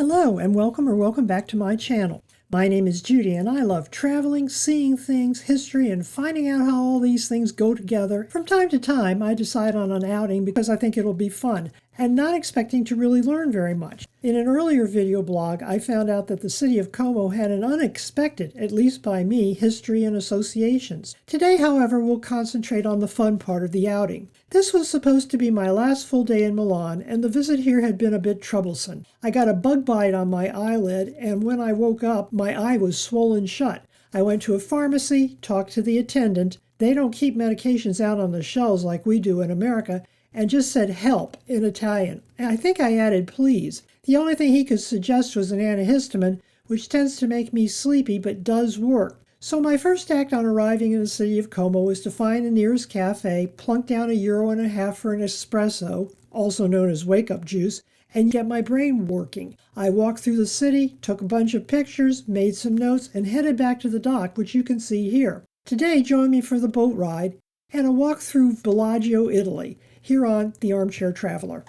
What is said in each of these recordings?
Hello and welcome back to my channel. My name is Judy and I love traveling, seeing things, history, and finding out how all these things go together. From time to time, I decide on an outing because I think it'll be fun and not expecting to really learn very much. In an earlier video blog, I found out that the city of Como had an unexpected, at least by me, history and associations. Today, however, we'll concentrate on the fun part of the outing. This was supposed to be my last full day in Milan, and the visit here had been a bit troublesome. I got a bug bite on my eyelid, and when I woke up, my eye was swollen shut. I went to a pharmacy, talked to the attendant. They don't keep medications out on the shelves like we do in America, and just said help in Italian. And I think I added please. The only thing he could suggest was an antihistamine, which tends to make me sleepy but does work. So my first act on arriving in the city of Como was to find the nearest cafe, plunk down €1.50 for an espresso, also known as wake-up juice, and get my brain working. I walked through the city, took a bunch of pictures, made some notes, and headed back to the dock, which you can see here. Today, join me for the boat ride and a walk through Bellagio, Italy, here on The Armchair Traveler.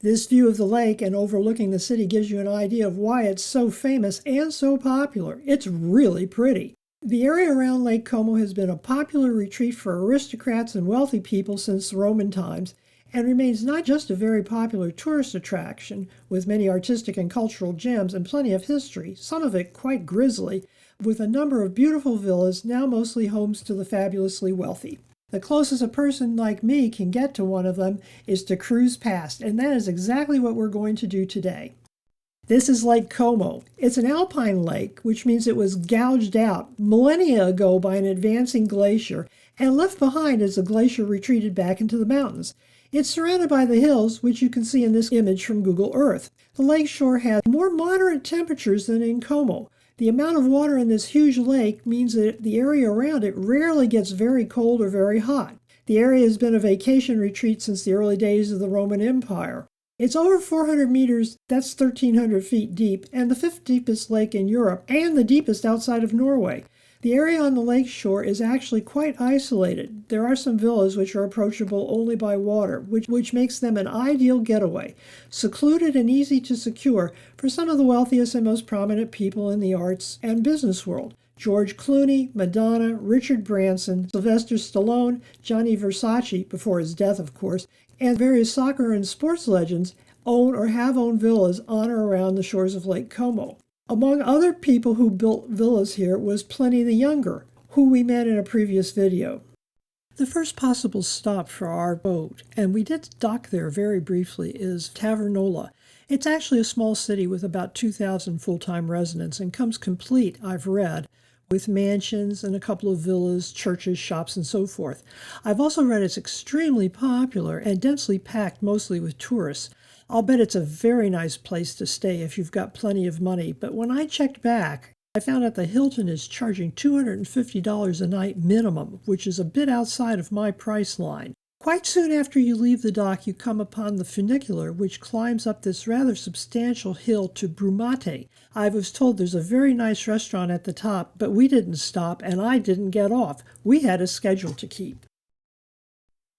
This view of the lake and overlooking the city gives you an idea of why it's so famous and so popular. It's really pretty. The area around Lake Como has been a popular retreat for aristocrats and wealthy people since Roman times, and remains not just a very popular tourist attraction, with many artistic and cultural gems and plenty of history, some of it quite grisly, with a number of beautiful villas, now mostly homes to the fabulously wealthy. The closest a person like me can get to one of them is to cruise past, and that is exactly what we're going to do today. This is Lake Como. It's an alpine lake, which means it was gouged out millennia ago by an advancing glacier and left behind as the glacier retreated back into the mountains. It's surrounded by the hills, which you can see in this image from Google Earth. The lake shore has more moderate temperatures than in Como. The amount of water in this huge lake means that the area around it rarely gets very cold or very hot. The area has been a vacation retreat since the early days of the Roman Empire. It's over 400 meters, that's 1,300 feet deep, and the fifth deepest lake in Europe, and the deepest outside of Norway. The area on the lake shore is actually quite isolated. There are some villas which are approachable only by water, which makes them an ideal getaway, secluded and easy to secure for some of the wealthiest and most prominent people in the arts and business world. George Clooney, Madonna, Richard Branson, Sylvester Stallone, Gianni Versace, before his death of course, and various soccer and sports legends own or have owned villas on or around the shores of Lake Como. Among other people who built villas here was Pliny the Younger, who we met in a previous video. The first possible stop for our boat, and we did dock there very briefly, is Tavernola. It's actually a small city with about 2,000 full-time residents and comes complete, I've read, with mansions and a couple of villas, churches, shops, and so forth. I've also read it's extremely popular and densely packed mostly with tourists. I'll bet it's a very nice place to stay if you've got plenty of money, but when I checked back, I found out the Hilton is charging $250 a night minimum, which is a bit outside of my price line. Quite soon after you leave the dock, you come upon the funicular, which climbs up this rather substantial hill to Brumate. I was told there's a very nice restaurant at the top, but we didn't stop and I didn't get off. We had a schedule to keep.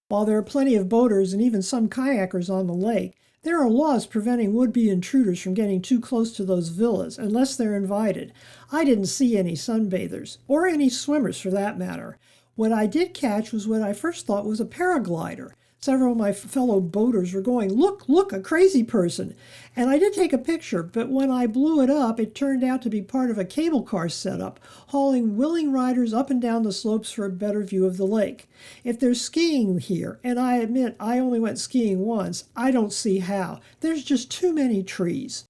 While there are plenty of boaters and even some kayakers on the lake, there are laws preventing would-be intruders from getting too close to those villas unless they're invited. I didn't see any sunbathers, or any swimmers for that matter. What I did catch was what I first thought was a paraglider. Several of my fellow boaters were going, look, a crazy person. And I did take a picture, but when I blew it up, it turned out to be part of a cable car setup, hauling willing riders up and down the slopes for a better view of the lake. If there's skiing here, and I admit I only went skiing once, I don't see how. There's just too many trees.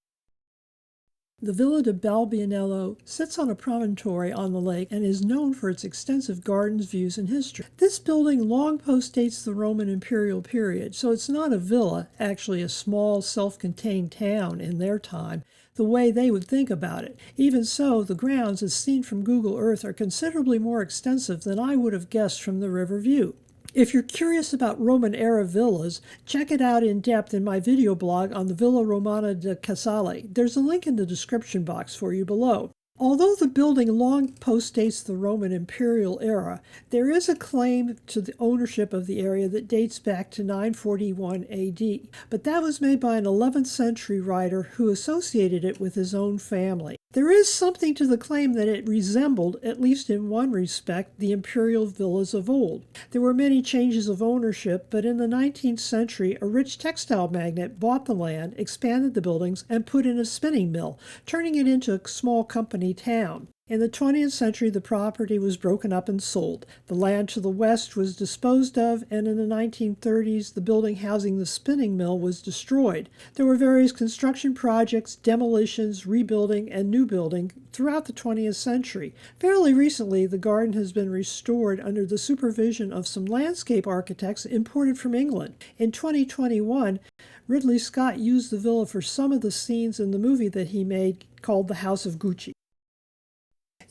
The Villa de Balbianello sits on a promontory on the lake and is known for its extensive gardens, views, and history. This building long postdates the Roman imperial period, so it's not a villa, actually a small, self-contained town in their time, the way they would think about it. Even so, the grounds, as seen from Google Earth, are considerably more extensive than I would have guessed from the river view. If you're curious about Roman-era villas, check it out in depth in my video blog on the Villa Romana de Casale. There's a link in the description box for you below. Although the building long postdates the Roman imperial era, there is a claim to the ownership of the area that dates back to 941 AD, but that was made by an 11th century writer who associated it with his own family. There is something to the claim that it resembled, at least in one respect, the imperial villas of old. There were many changes of ownership, but in the 19th century, a rich textile magnate bought the land, expanded the buildings, and put in a spinning mill, turning it into a small company town. In the 20th century, the property was broken up and sold. The land to the west was disposed of, and in the 1930s, the building housing the spinning mill was destroyed. There were various construction projects, demolitions, rebuilding, and new building throughout the 20th century. Fairly recently, the garden has been restored under the supervision of some landscape architects imported from England. In 2021, Ridley Scott used the villa for some of the scenes in the movie that he made called The House of Gucci.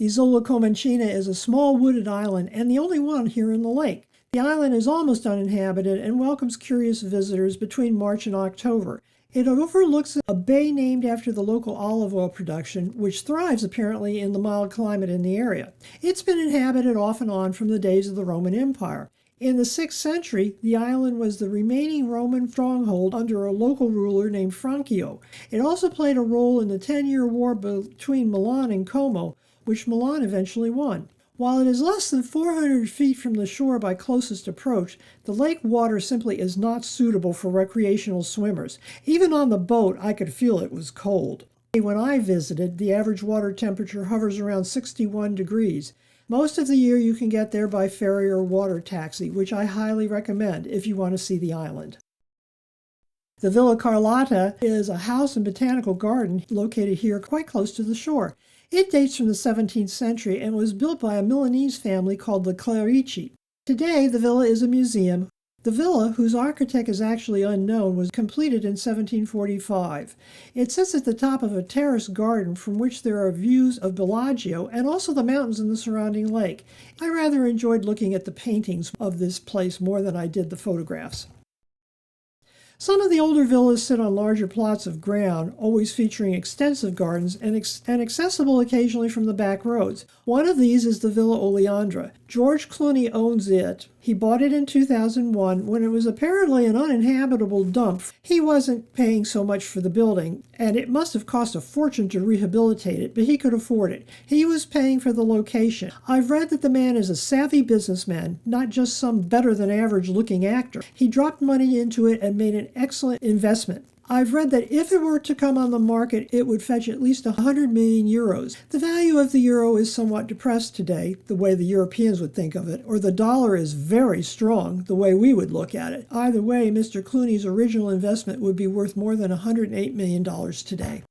Isola Comencina is a small wooded island and the only one here in the lake. The island is almost uninhabited and welcomes curious visitors between March and October. It overlooks a bay named after the local olive oil production, which thrives apparently in the mild climate in the area. It's been inhabited off and on from the days of the Roman Empire. In the 6th century, the island was the remaining Roman stronghold under a local ruler named Franccio. It also played a role in the 10-year war between Milan and Como, which Milan eventually won. While it is less than 400 feet from the shore by closest approach, the lake water simply is not suitable for recreational swimmers. Even on the boat, I could feel it was cold. When I visited, the average water temperature hovers around 61 degrees. Most of the year you can get there by ferry or water taxi, which I highly recommend if you want to see the island. The Villa Carlotta is a house and botanical garden located here quite close to the shore. It dates from the 17th century and was built by a Milanese family called the Clerici. Today, the villa is a museum. The villa, whose architect is actually unknown, was completed in 1745. It sits at the top of a terraced garden from which there are views of Bellagio and also the mountains and the surrounding lake. I rather enjoyed looking at the paintings of this place more than I did the photographs. Some of the older villas sit on larger plots of ground, always featuring extensive gardens and accessible occasionally from the back roads. One of these is the Villa Oleandra. George Clooney owns it. He bought it in 2001 when it was apparently an uninhabitable dump. He wasn't paying so much for the building, and it must have cost a fortune to rehabilitate it, but he could afford it. He was paying for the location. I've read that the man is a savvy businessman, not just some better-than-average-looking actor. He dropped money into it and made an excellent investment. I've read that if it were to come on the market, it would fetch at least 100 million euros. The value of the euro is somewhat depressed today, the way the Europeans would think of it, or the dollar is very strong, the way we would look at it. Either way, Mr. Clooney's original investment would be worth more than $108 million today.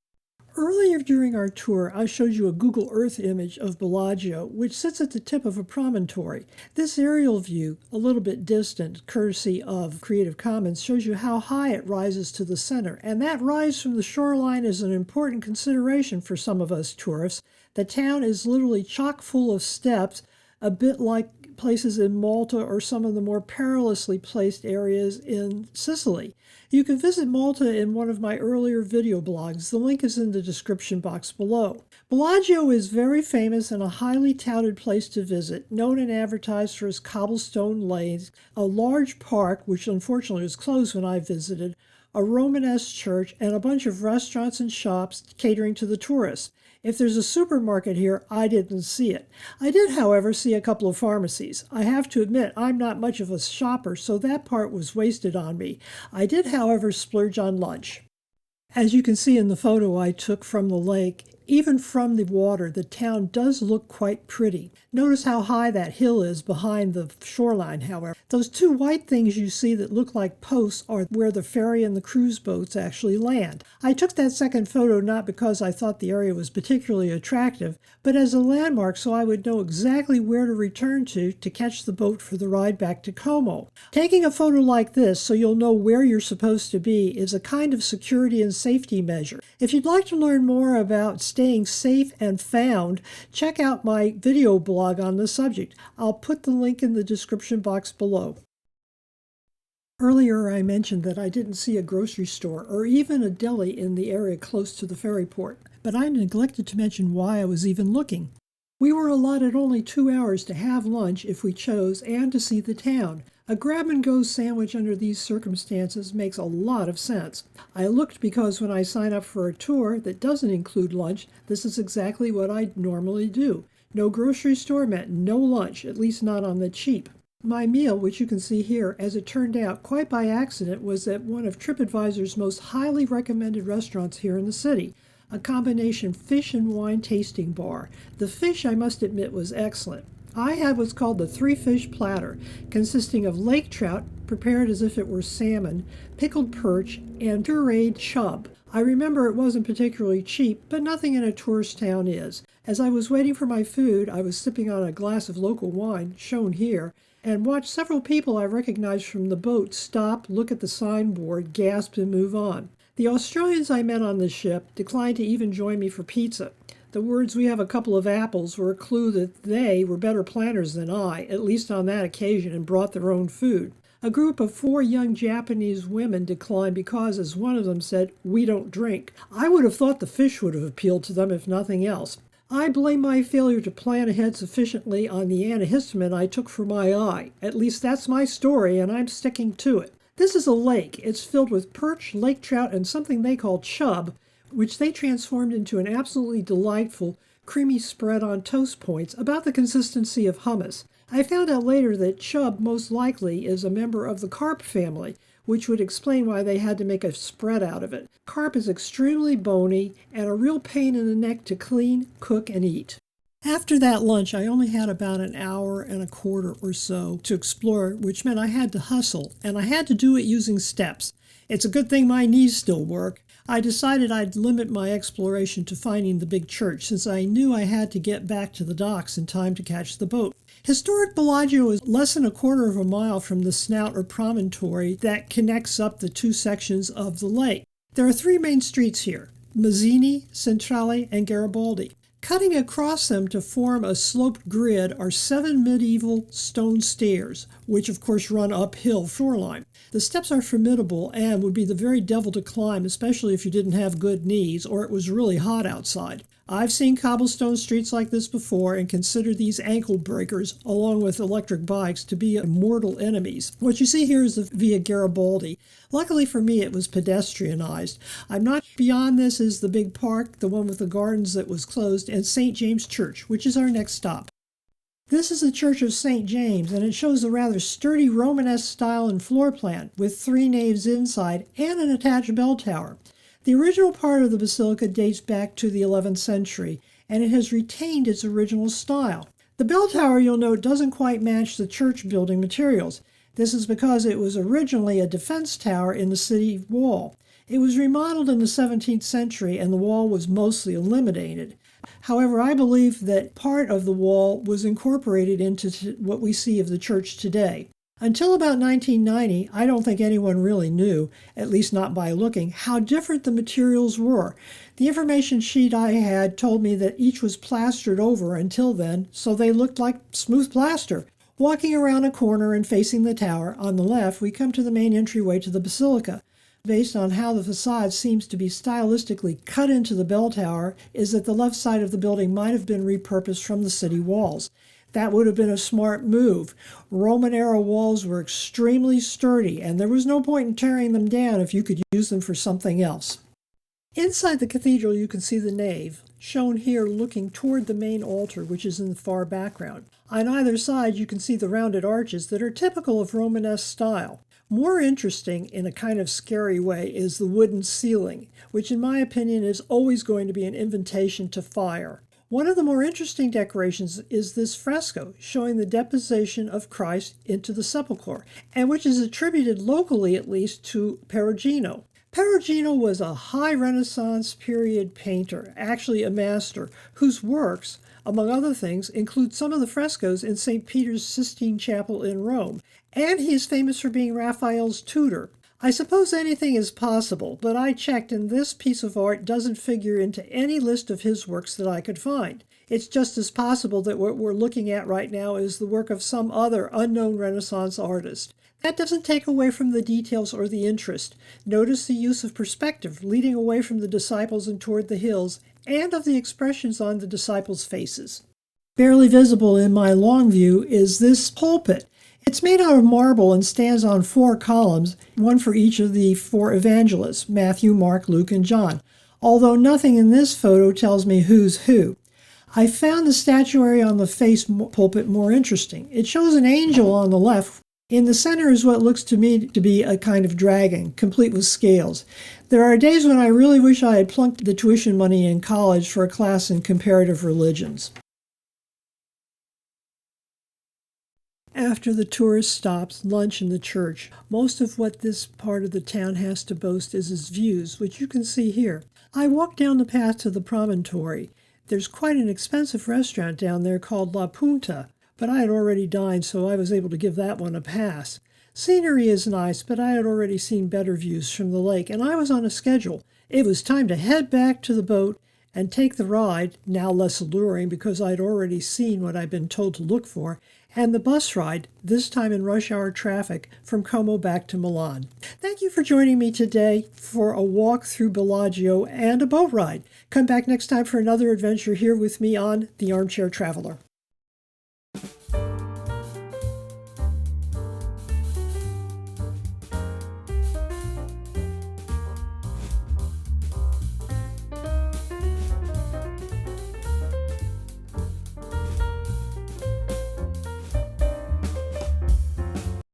Earlier during our tour, I showed you a Google Earth image of Bellagio, which sits at the tip of a promontory. This aerial view, a little bit distant, courtesy of Creative Commons, shows you how high it rises to the center, and that rise from the shoreline is an important consideration for some of us tourists. The town is literally chock full of steps, a bit like places in Malta or some of the more perilously placed areas in Sicily. You can visit Malta in one of my earlier video blogs. The link is in the description box below. Bellagio is very famous and a highly touted place to visit, known and advertised for its cobblestone lanes, a large park, which unfortunately was closed when I visited, a Romanesque church, and a bunch of restaurants and shops catering to the tourists. If there's a supermarket here, I didn't see it. I did, however, see a couple of pharmacies. I have to admit, I'm not much of a shopper, so that part was wasted on me. I did, however, splurge on lunch. As you can see in the photo I took from the lake, even from the water, the town does look quite pretty. Notice how high that hill is behind the shoreline, however. Those two white things you see that look like posts are where the ferry and the cruise boats actually land. I took that second photo not because I thought the area was particularly attractive, but as a landmark so I would know exactly where to return to catch the boat for the ride back to Como. Taking a photo like this so you'll know where you're supposed to be is a kind of security and safety measure. If you'd like to learn more about staying safe and found, check out my video blog on the subject. I'll put the link in the description box below. Earlier I mentioned that I didn't see a grocery store or even a deli in the area close to the ferry port. but I neglected to mention why I was even looking. We were allotted only 2 hours to have lunch if we chose and to see the town. A grab-and-go sandwich under these circumstances makes a lot of sense. I looked because when I sign up for a tour that doesn't include lunch, this is exactly what I normally do. No grocery store meant no lunch, at least not on the cheap. My meal, which you can see here, as it turned out quite by accident, was at one of TripAdvisor's most highly recommended restaurants here in the city, a combination fish and wine tasting bar. The fish, I must admit, was excellent. I had what's called the 3-fish platter, consisting of lake trout, prepared as if it were salmon, pickled perch, and pureed chub. I remember it wasn't particularly cheap, but nothing in a tourist town is. As I was waiting for my food, I was sipping on a glass of local wine, shown here, and watched several people I recognized from the boat stop, look at the signboard, gasp, and move on. The Australians I met on the ship declined to even join me for pizza. The words, "we have a couple of apples," were a clue that they were better planners than I, at least on that occasion, and brought their own food. A group of 4 young Japanese women declined because, as one of them said, "we don't drink." I would have thought the fish would have appealed to them if nothing else. I blame my failure to plan ahead sufficiently on the antihistamine I took for my eye. At least that's my story, and I'm sticking to it. This is a lake. It's filled with perch, lake trout, and something they call chub, which they transformed into an absolutely delightful, creamy spread on toast points, about the consistency of hummus. I found out later that chub most likely is a member of the carp family, which would explain why they had to make a spread out of it. Carp is extremely bony and a real pain in the neck to clean, cook, and eat. After that lunch, I only had about an hour and a quarter or so to explore, which meant I had to hustle, and I had to do it using steps. It's a good thing my knees still work. I decided I'd limit my exploration to finding the big church, since I knew I had to get back to the docks in time to catch the boat. Historic Bellagio is less than a quarter of a mile from the snout or promontory that connects up the 2 sections of the lake. There are 3 main streets here: Mazzini, Centrale, and Garibaldi. Cutting across them to form a sloped grid are 7 medieval stone stairs, which of course run uphill shoreline. The steps are formidable and would be the very devil to climb, especially if you didn't have good knees or it was really hot outside. I've seen cobblestone streets like this before and consider these ankle breakers, along with electric bikes, to be mortal enemies. What you see here is the Via Garibaldi. Luckily for me, it was pedestrianized. I'm not beyond this is the big park, the one with the gardens that was closed, and St. James Church, which is our next stop. This is the Church of St. James, and it shows a rather sturdy Romanesque style and floor plan, with 3 naves inside and an attached bell tower. The original part of the basilica dates back to the 11th century, and it has retained its original style. The bell tower, you'll note, doesn't quite match the church building materials. This is because it was originally a defense tower in the city wall. It was remodeled in the 17th century, and the wall was mostly eliminated. However, I believe that part of the wall was incorporated into what we see of the church today. Until about 1990, I don't think anyone really knew, at least not by looking, how different the materials were. The information sheet I had told me that each was plastered over until then, so they looked like smooth plaster. Walking around a corner and facing the tower, on the left, we come to the main entryway to the basilica. Based on how the facade seems to be stylistically cut into the bell tower, is that the left side of the building might have been repurposed from the city walls. That would have been a smart move. Roman-era walls were extremely sturdy, and there was no point in tearing them down if you could use them for something else. Inside the cathedral, you can see the nave, shown here looking toward the main altar, which is in the far background. On either side, you can see the rounded arches that are typical of Romanesque style. More interesting, in a kind of scary way, is the wooden ceiling, which in my opinion is always going to be an invitation to fire. One of the more interesting decorations is this fresco showing the deposition of Christ into the sepulchre, and which is attributed locally at least to Perugino. Perugino was a high Renaissance period painter, actually a master, whose works, among other things, include some of the frescoes in St. Peter's Sistine Chapel in Rome, and he is famous for being Raphael's tutor. I suppose anything is possible, but I checked and this piece of art doesn't figure into any list of his works that I could find. It's just as possible that what we're looking at right now is the work of some other unknown Renaissance artist. That doesn't take away from the details or the interest. Notice the use of perspective, leading away from the disciples and toward the hills, and of the expressions on the disciples' faces. Barely visible in my long view is this pulpit. It's made out of marble and stands on 4 columns, one for each of the 4 evangelists, Matthew, Mark, Luke, and John, although nothing in this photo tells me who's who. I found the statuary on the face pulpit more interesting. It shows an angel on the left. In the center is what looks to me to be a kind of dragon, complete with scales. There are days when I really wish I had plunked the tuition money in college for a class in comparative religions. After the tourist stops, lunch in the church. Most of what this part of the town has to boast is its views, which you can see here. I walked down the path to the promontory. There's quite an expensive restaurant down there called La Punta, but I had already dined, so I was able to give that one a pass. Scenery is nice, but I had already seen better views from the lake, and I was on a schedule. It was time to head back to the boat and take the ride, now less alluring because I'd already seen what I'd been told to look for, and the bus ride, this time in rush hour traffic, from Como back to Milan. Thank you for joining me today for a walk through Bellagio and a boat ride. Come back next time for another adventure here with me on The Armchair Traveler.